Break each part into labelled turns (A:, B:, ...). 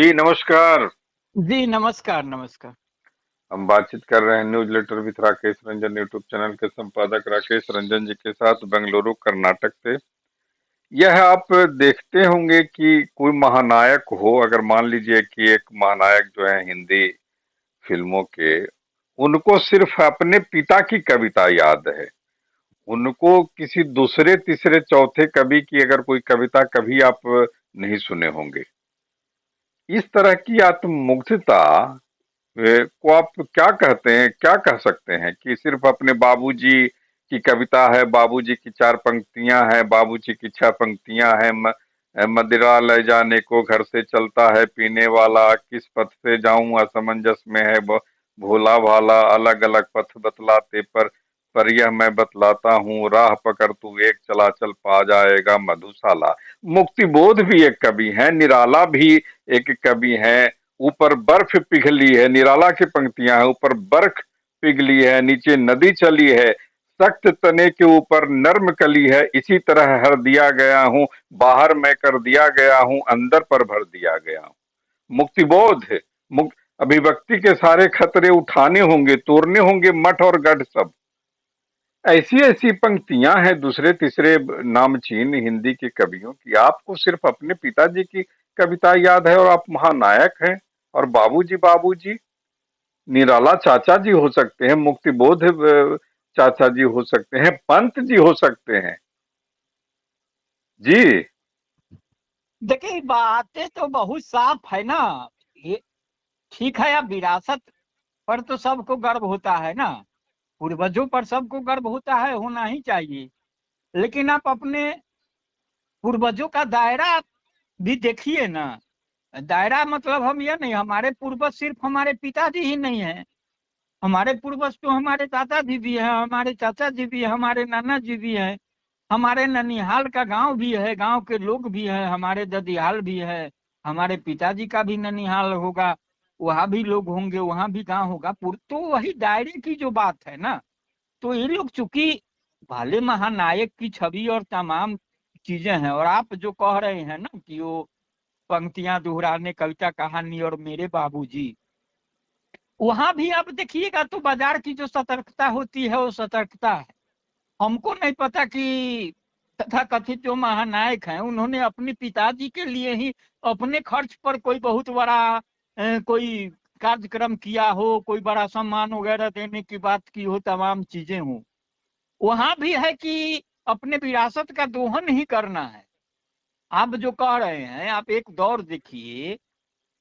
A: जी नमस्कार।
B: जी, नमस्कार, नमस्कार।
A: हम बातचीत कर रहे हैं newsletter with Rakesh Ranjan YouTube channel के संपादक राकेश रंजन जी के साथ बेंगलुरु कर्नाटक से। यह आप देखते होंगे कि कोई महानायक हो, अगर मान लीजिए कि एक महानायक जो है हिंदी फिल्मों के, उनको सिर्फ अपने पिता की कविता याद है। उनको किसी दूसरे तीसरे चौथे कवि की अगर कोई कविता कभी आप नहीं सुने होंगे। इस तरह की आत्ममुग्धता को आप क्या कहते हैं, क्या कह सकते हैं कि सिर्फ अपने बाबूजी की कविता है, बाबूजी की चार पंक्तियां हैं, बाबूजी की छह पंक्तियां हैं। मदिरा ले जाने को घर से चलता है पीने वाला, किस पथ से जाऊं असमंजस में है भोला भाला, अलग अलग पथ बतलाते पर यह मैं बतलाता हूँ, राह पकड़ तू एक चला चल पा जाएगा मधुशाला। मुक्तिबोध भी एक कवि है, निराला भी एक कवि है। ऊपर बर्फ पिघली है, निराला की पंक्तियां हैं, ऊपर बर्फ पिघली है, नीचे नदी चली है, सख्त तने के ऊपर नर्म कली है, इसी तरह हर दिया गया हूँ, बाहर मैं कर दिया गया हूँ, अंदर पर भर दिया गया हूँ। मुक्तिबोध है। अभिव्यक्ति के सारे खतरे उठाने होंगे, तोड़ने होंगे मठ और गढ़ सब। ऐसी ऐसी पंक्तियां हैं दूसरे तीसरे नामचीन हिंदी के कवियों की। आपको सिर्फ अपने पिताजी की कविता याद है और आप महानायक हैं। और बाबूजी बाबूजी, निराला चाचा जी हो सकते हैं, मुक्तिबोध चाचा जी हो सकते हैं, पंत जी हो सकते हैं। जी।
B: देखिए, बातें तो बहुत साफ है ना। ये ठीक है, अब विरासत पर तो सबको गर्व होता है ना। पूर्वजों पर सबको गर्व होता है, होना ही चाहिए। लेकिन आप अपने पूर्वजों का दायरा भी देखिए ना। दायरा मतलब हम ये नहीं, हमारे पूर्वज सिर्फ हमारे पिताजी ही नहीं है। हमारे पूर्वज तो हमारे दादाजी भी है, हमारे चाचा जी भी है, हमारे नाना जी भी है, हमारे ननिहाल का गांव भी है, गांव के लोग भी है, हमारे ददियाल भी है। हमारे पिताजी का भी ननिहाल होगा, वहां भी लोग होंगे, वहां भी गांव होगा। तो वही दायरे की जो बात है ना। तो ये लोग चूंकि भले महानायक की छवि और तमाम चीजें हैं, और आप जो कह रहे हैं ना कि वो पंक्तियां दोहराने, कविता कहानी और मेरे बाबूजी, वहां भी आप देखिएगा तो बाजार की जो सतर्कता होती है वो सतर्कता है। हमको नहीं पता कि तथा कथित जो महानायक हैं उन्होंने अपने पिताजी के लिए ही अपने खर्च पर कोई बहुत बड़ा कोई कार्यक्रम किया हो, कोई बड़ा सम्मान वगैरह देने की बात की हो, तमाम चीजें हो। वहां भी है कि अपने विरासत का दोहन ही करना है। आप जो कह रहे हैं, आप एक दौर देखिए,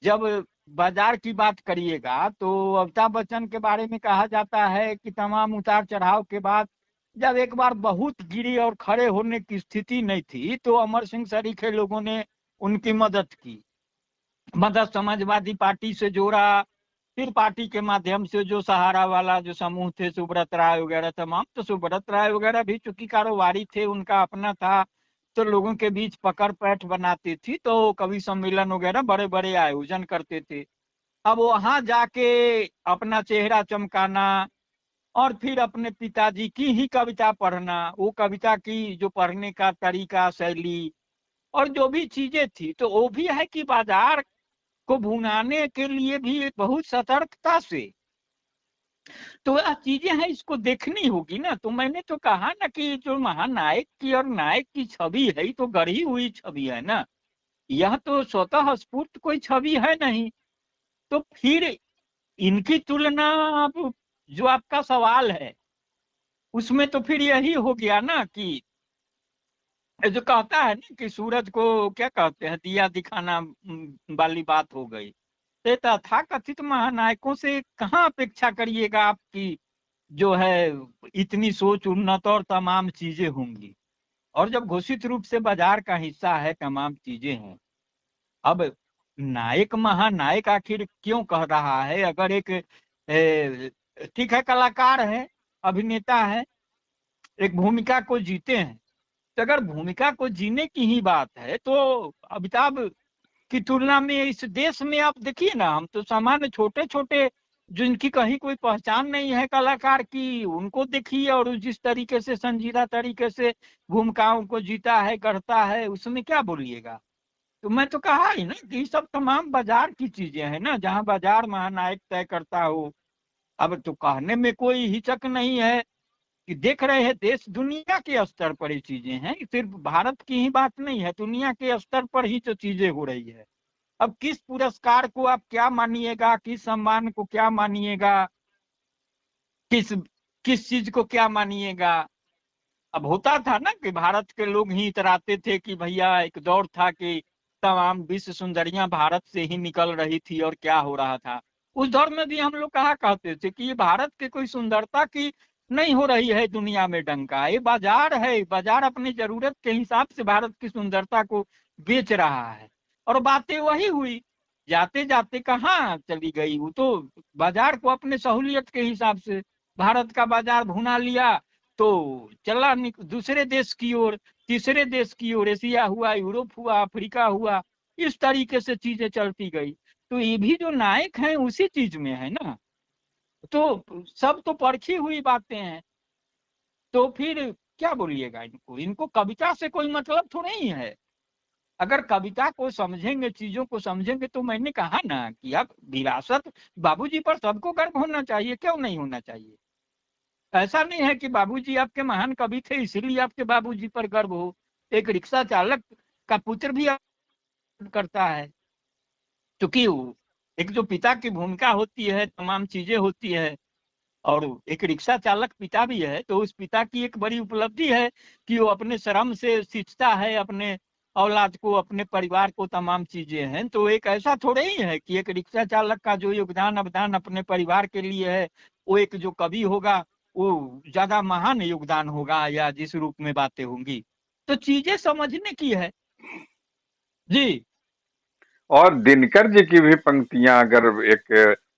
B: जब बाजार की बात करिएगा तो अमिताभ बच्चन के बारे में कहा जाता है कि तमाम उतार चढ़ाव के बाद जब एक बार बहुत गिरी और खड़े होने की स्थिति नहीं थी, तो अमर सिंह सरीखे लोगों ने उनकी मदद की। मदद समाजवादी पार्टी से जोड़ा, फिर पार्टी के माध्यम से जो सहारा वाला जो समूह थे, सुब्रत राय वगैरह तमाम, तो सुब्रत राय वगैरह भी चूंकि कारोबारी थे, उनका अपना था, तो लोगों के बीच पकड़ पैठ बनाती थी, तो कवि सम्मेलन वगैरह बड़े बड़े आयोजन करते थे। अब वहां जाके अपना चेहरा चमकाना और फिर अपने पिताजी की ही कविता पढ़ना, वो कविता की जो पढ़ने का तरीका, शैली और जो भी चीजें थी, तो वो भी है कि बाजार को भुनाने के लिए भी बहुत सतर्कता से। तो यह चीजें हैं, इसको देखनी होगी ना। तो मैंने तो कहा ना कि जो महानायक की और नायक की छवि है, ये तो गढ़ी हुई छवि है ना। यह तो स्वतः स्फूर्त कोई छवि है नहीं। तो फिर इनकी तुलना, आप जो आपका सवाल है उसमें तो फिर यही हो गया ना कि जो कहता है ना कि सूरज को क्या कहते हैं, दिया दिखाना वाली बात हो गई। तो तथाकथित महानायकों से कहाँ अपेक्षा करिएगा आपकी जो है इतनी सोच उन्नत और तमाम चीजें होंगी। और जब घोषित रूप से बाजार का हिस्सा है, तमाम चीजें हैं। अब नायक महानायक आखिर क्यों कह रहा है? अगर एक ठीक है, कलाकार है, अभिनेता है, एक भूमिका को जीते हैं, तो अगर भूमिका को जीने की ही बात है, तो अमिताभ की तुलना में इस देश में आप देखिए ना, हम तो सामान्य छोटे छोटे जिनकी कहीं कोई पहचान नहीं है कलाकार की, उनको देखिए, और जिस तरीके से संजीदा तरीके से भूमिकाओं को जीता है, करता है, उसमें क्या बोलिएगा। तो मैं तो कहा ही ना कि ये सब तमाम बाजार की चीजें हैं ना, जहाँ बाजार महानायक तय करता हो। अब तो कहने में कोई हिचक नहीं है कि देख रहे हैं देश दुनिया के स्तर पर ये चीजें हैं, सिर्फ भारत की ही बात नहीं है, दुनिया के स्तर पर ही जो चीजें हो रही है। अब किस पुरस्कार को आप क्या मानिएगा, किस सम्मान को क्या मानिएगा, किस किस चीज को क्या मानिएगा। अब होता था ना कि भारत के लोग ही इतराते थे कि भैया एक दौर था कि तमाम विश्व सुंदरियां भारत से ही निकल रही थी और क्या हो रहा था। उस दौर में भी हम लोग कहा कहते थे कि ये भारत की कोई सुंदरता की नहीं हो रही है दुनिया में डंका, ये बाजार है, बाजार अपनी जरूरत के हिसाब से भारत की सुंदरता को बेच रहा है। और बातें वही हुई, जाते जाते कहाँ चली गई, वो तो बाजार को अपने सहूलियत के हिसाब से भारत का बाजार भुना लिया, तो चला दूसरे देश की ओर, तीसरे देश की ओर, एशिया हुआ, यूरोप हुआ, अफ्रीका हुआ, इस तरीके से चीजें चलती गई। तो ये भी जो नायक हैं उसी चीज में है ना। तो सब तो परखी हुई बातें हैं, तो फिर क्या बोलिएगा इनको, इनको कविता से कोई मतलब थोड़ा ही है। अगर कविता को समझेंगे, चीजों को समझेंगे, तो मैंने कहा ना कि अब विरासत, बाबूजी पर सबको गर्व होना चाहिए, क्यों नहीं होना चाहिए। ऐसा नहीं है कि बाबूजी आपके महान कवि थे इसीलिए आपके बाबूजी पर गर्व हो। एक रिक्शा चालक का पुत्र भी करता है, क्योंकि एक जो पिता की भूमिका होती है, तमाम चीजें होती है, और एक रिक्शा चालक पिता भी है, तो उस पिता की एक बड़ी उपलब्धि है कि वो अपने श्रम से सींचता है अपने औलाद को, अपने परिवार को, तमाम चीजें हैं। तो एक ऐसा थोड़े ही है कि एक रिक्शा चालक का जो योगदान अवदान अपने परिवार के लिए है, वो एक जो कवि होगा वो ज्यादा महान योगदान होगा, या जिस रूप में बातें होंगी। तो चीजें समझने की है जी।
A: और दिनकर जी की भी पंक्तियां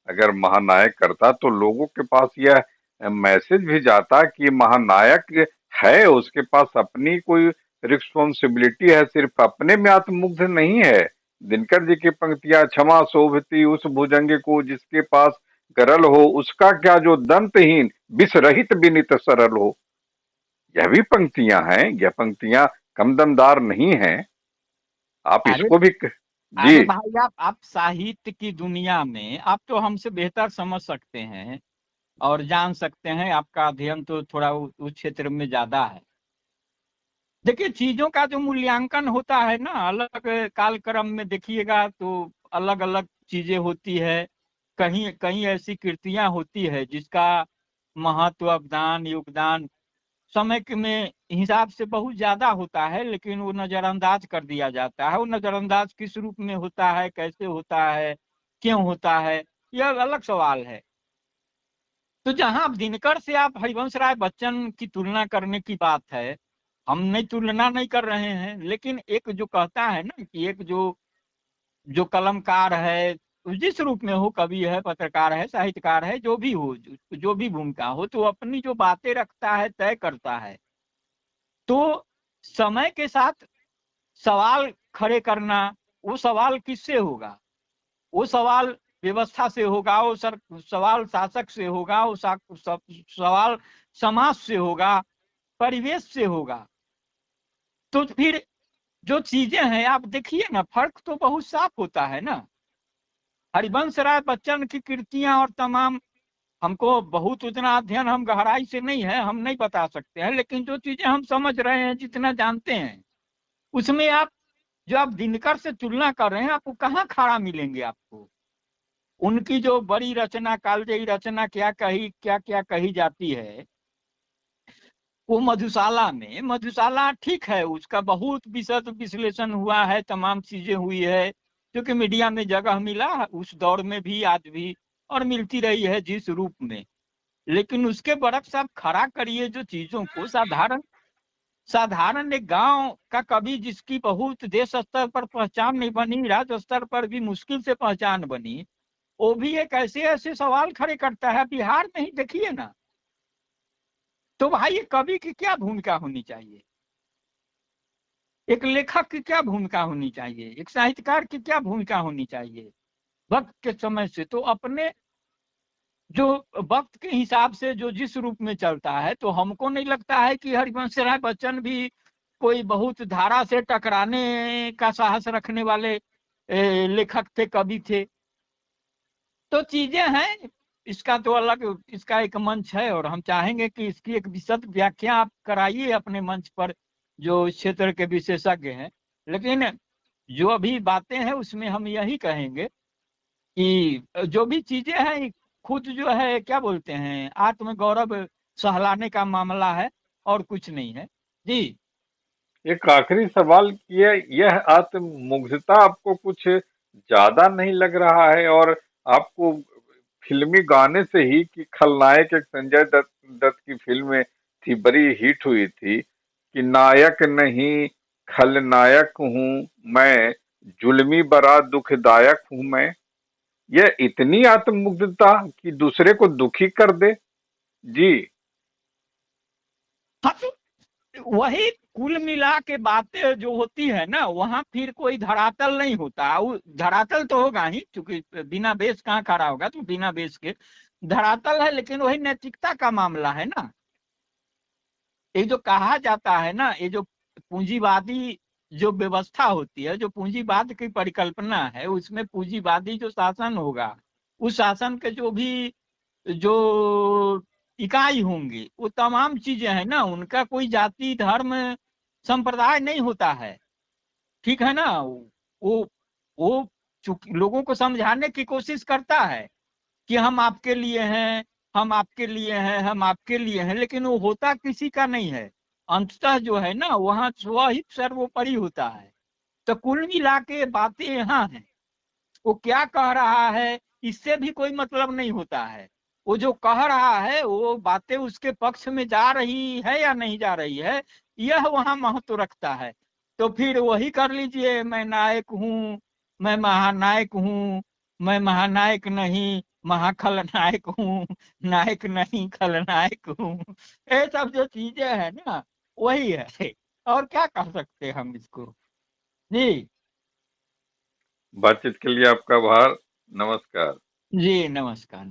A: अगर महानायक करता तो लोगों के पास यह मैसेज भी जाता कि महानायक है, उसके पास अपनी कोई रिस्पॉन्सिबिलिटी है, सिर्फ अपने में आत्ममुग्ध नहीं है। दिनकर जी की पंक्तियां, क्षमा शोभती उस भुजंग को जिसके पास गरल हो, उसका क्या जो दंतहीन विष रहित विनित सरल हो। यह भी पंक्तियां हैं, यह पंक्तियां कम दमदार नहीं हैं। आप
B: अरे
A: इसको भी जी।
B: अरे भाई, आप साहित्य की दुनिया में आप तो हमसे बेहतर समझ सकते हैं और जान सकते हैं, आपका अध्ययन तो थोड़ा उस क्षेत्र में ज्यादा है। देखिए, चीजों का जो मूल्यांकन होता है ना, अलग कालक्रम में देखिएगा तो अलग अलग चीजें होती है। कहीं कहीं ऐसी कृतियां होती है जिसका महत्व, अवदान, योगदान समय के में हिसाब से बहुत ज्यादा होता है, लेकिन वो नजरअंदाज कर दिया जाता है। वो नजरअंदाज किस रूप में होता है, कैसे होता है, क्यों होता है, यह अलग सवाल है। तो जहां आप दिनकर से आप हरिवंश राय बच्चन की तुलना करने की बात है, हम नहीं, तुलना नहीं कर रहे हैं, लेकिन एक जो कहता है ना कि एक जो जो कलमकार है, जिस रूप में हो, कवि है, पत्रकार है, साहित्यकार है, जो भी हो, जो भी भूमिका हो, तो अपनी जो बातें रखता है, तय करता है। तो समय के साथ सवाल खड़े करना, वो सवाल किससे होगा, वो सवाल व्यवस्था से होगा, वो सवाल शासक से होगा, वो सवाल समाज से होगा, परिवेश से होगा। तो फिर जो चीजें हैं आप देखिए ना, फर्क तो बहुत साफ होता है ना। हरिवंश राय बच्चन की कृतियां और तमाम, हमको बहुत उतना अध्ययन हम गहराई से नहीं है, हम नहीं बता सकते हैं, लेकिन जो चीजें हम समझ रहे हैं, जितना जानते हैं, उसमें आप जो आप दिनकर से तुलना कर रहे हैं, आपको कहाँ खड़ा मिलेंगे आपको। उनकी जो बड़ी रचना, कालजयी रचना क्या क्या कही जाती है, वो मधुशाला में, मधुशाला ठीक है, उसका बहुत विशद विश्लेषण हुआ है, तमाम चीजें हुई है, क्योंकि मीडिया में जगह मिला उस दौर में भी, आज भी, और मिलती रही है जिस रूप में। लेकिन उसके बरक्स आप खड़ा करिए जो चीजों को, साधारण साधारण एक गांव का कवि जिसकी बहुत देश स्तर पर पहचान नहीं बनी, राज्य स्तर पर भी मुश्किल से पहचान बनी, वो भी एक ऐसे ऐसे सवाल खड़े करता है। बिहार में ही देखिए ना। तो भाई, ये कवि की क्या भूमिका होनी चाहिए, एक लेखक की क्या भूमिका होनी चाहिए, एक साहित्यकार की क्या भूमिका होनी चाहिए। वक्त के समय से तो अपने जो वक्त के हिसाब से जो जिस रूप में चलता है, तो हमको नहीं लगता है कि हरिवंश राय बच्चन भी कोई बहुत धारा से टकराने का साहस रखने वाले लेखक थे, कवि थे। तो चीजें हैं, इसका तो अलग, इसका एक मंच है, और हम चाहेंगे कि इसकी एक विशद व्याख्या आप कराइए अपने मंच पर, जो इस क्षेत्र के विशेषज्ञ हैं। लेकिन जो अभी बातें हैं उसमें हम यही कहेंगे कि जो भी चीजें हैं, खुद जो है क्या बोलते हैं, आत्मगौरव सहलाने का मामला है, और कुछ नहीं है जी।
A: एक आखिरी सवाल, यह आत्ममुग्धता आपको कुछ ज्यादा नहीं लग रहा है? और आपको फिल्मी गाने से ही, कि खलनायक एक संजय दत्त की फिल्म में थी, बड़ी हिट हुई थी, कि नायक नहीं खलनायक हूं मैं, जुल्मी बड़ा दुखदायक हूं मैं। यह इतनी आत्ममुग्धता कि दूसरे को दुखी कर दे। जी।
B: हाँ, तो वही कुल मिला के बातें जो होती है ना, वहां फिर कोई धरातल नहीं होता। वो धरातल तो होगा ही, क्योंकि बिना बेस कहाँ खड़ा होगा, तो बिना बेस के धरातल है, लेकिन वही नैतिकता का मामला है ना। ये जो कहा जाता है ना, ये जो पूंजीवादी जो व्यवस्था होती है, जो पूंजीवाद की परिकल्पना है, उसमें पूंजीवादी जो शासन होगा, उस शासन के जो भी जो इकाई होंगी, वो तमाम चीजें हैं ना, उनका कोई जाति धर्म संप्रदाय नहीं होता है। ठीक है ना। वो चूंकि लोगों को समझाने की कोशिश करता है कि हम आपके लिए हैं, हम आपके लिए हैं, हम आपके लिए हैं, लेकिन वो होता किसी का नहीं है। अंततः जो है ना, वहाँ स्वहित सर्वोपरि होता है। तो कुल मिला के बातें यहाँ हैं। वो क्या कह रहा है, इससे भी कोई मतलब नहीं होता है। वो जो कह रहा है, वो बातें उसके पक्ष में जा रही है या नहीं जा रही है, यह वहां महत्व रखता है। तो फिर वही कर लीजिए, मैं नायक हूँ, मैं महानायक हूँ, मैं महानायक नहीं महाखलनायक हूँ, नायक नहीं खलनायक हूँ। ये सब जो चीजें हैं ना, वही है। और क्या कह सकते हैं हम इसको जी।
A: बातचीत के लिए आपका आभार। नमस्कार।
B: जी नमस्कार।